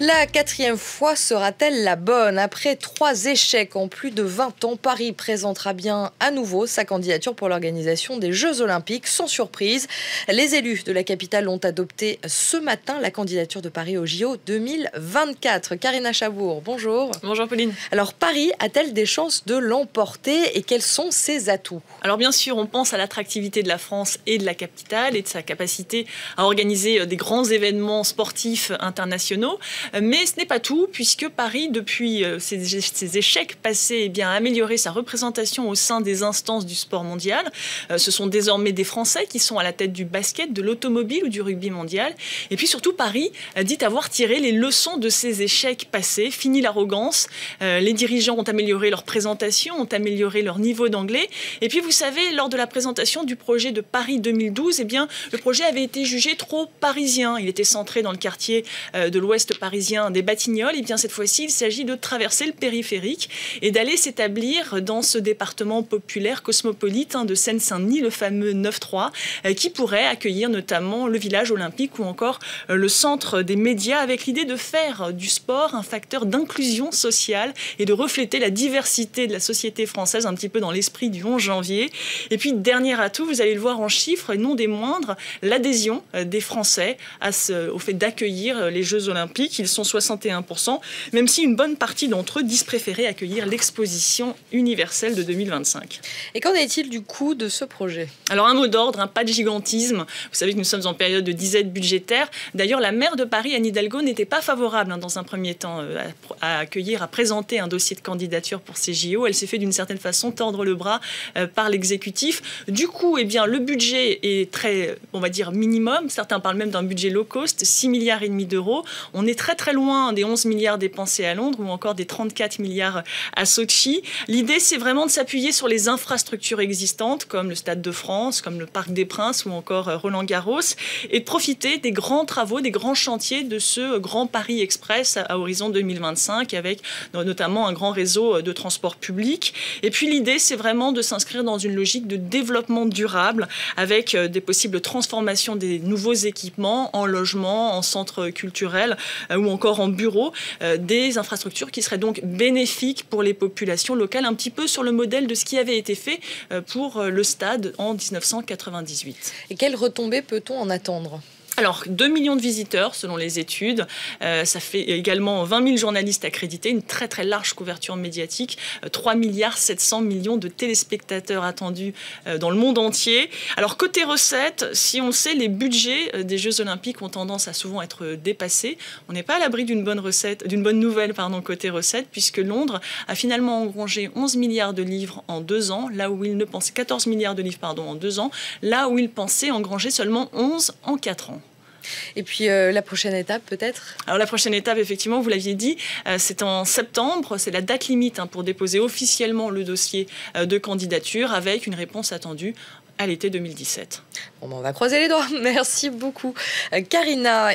La quatrième fois sera-t-elle la bonne? Après 3 échecs en plus de 20 ans, Paris présentera bien à nouveau sa candidature pour l'organisation des Jeux Olympiques. Sans surprise, les élus de la capitale ont adopté ce matin la candidature de Paris aux JO 2024. Karina Chabour, bonjour. Bonjour Pauline. Alors Paris a-t-elle des chances de l'emporter et quels sont ses atouts? Alors bien sûr, on pense à l'attractivité de la France et de la capitale et de sa capacité à organiser des grands événements sportifs internationaux. Mais ce n'est pas tout, puisque Paris, depuis ses échecs passés, a amélioré sa représentation au sein des instances du sport mondial. Ce sont désormais des Français qui sont à la tête du basket, de l'automobile ou du rugby mondial. Et puis surtout, Paris dit avoir tiré les leçons de ces échecs passés. Fini l'arrogance. Les dirigeants ont amélioré leur présentation, ont amélioré leur niveau d'anglais. Et puis vous savez, lors de la présentation du projet de Paris 2012, le projet avait été jugé trop parisien. Il était centré dans le quartier de l'ouest parisien des Batignolles. Et bien cette fois-ci, il s'agit de traverser le périphérique et d'aller s'établir dans ce département populaire cosmopolite de Seine-Saint-Denis, le fameux 9-3, qui pourrait accueillir notamment le village olympique ou encore le centre des médias, avec l'idée de faire du sport un facteur d'inclusion sociale et de refléter la diversité de la société française un petit peu dans l'esprit du 11 janvier. Et puis, dernier atout, vous allez le voir en chiffres, et non des moindres, l'adhésion des Français au fait d'accueillir les Jeux Olympiques. Ils sont 61%, même si une bonne partie d'entre eux disent préférer accueillir l'exposition universelle de 2025. Et qu'en est-il du coût de ce projet? Alors un mot d'ordre, pas de gigantisme. Vous savez que nous sommes en période de disette budgétaire. D'ailleurs, la maire de Paris, Anne Hidalgo, n'était pas favorable dans un premier temps à présenter un dossier de candidature pour ces JO. Elle s'est fait d'une certaine façon tordre le bras par l'exécutif. Du coup, le budget est très, on va dire, minimum. Certains parlent même d'un budget low cost, 6,5 milliards d'euros. On est très très loin des 11 milliards dépensés à Londres ou encore des 34 milliards à Sochi. L'idée, c'est vraiment de s'appuyer sur les infrastructures existantes, comme le Stade de France, comme le Parc des Princes ou encore Roland-Garros, et de profiter des grands travaux, des grands chantiers de ce Grand Paris Express à horizon 2025, avec notamment un grand réseau de transport public. Et puis l'idée, c'est vraiment de s'inscrire dans une logique de développement durable, avec des possibles transformations des nouveaux équipements en logements, en centres culturels ou encore en bureaux, des infrastructures qui seraient donc bénéfiques pour les populations locales, un petit peu sur le modèle de ce qui avait été fait pour le stade en 1998. Et quelles retombées peut-on en attendre ? Alors, 2 millions de visiteurs, selon les études. Ça fait également 20 000 journalistes accrédités, une très très large couverture médiatique, 3 milliards 700 millions de téléspectateurs attendus dans le monde entier. Alors, côté recettes, si on sait, les budgets des Jeux Olympiques ont tendance à souvent être dépassés. On n'est pas à l'abri d'une bonne nouvelle, côté recettes, puisque Londres a finalement engrangé 11 milliards de livres en 2 ans, là où il ne pensait 14 milliards de livres en 2 ans, là où il pensait engranger seulement 11 en 4 ans. Et puis la prochaine étape peut-être? Alors la prochaine étape, effectivement, vous l'aviez dit, c'est en septembre, c'est la date limite pour déposer officiellement le dossier de candidature, avec une réponse attendue à l'été 2017. Bon, on va croiser les doigts. Merci beaucoup Karina.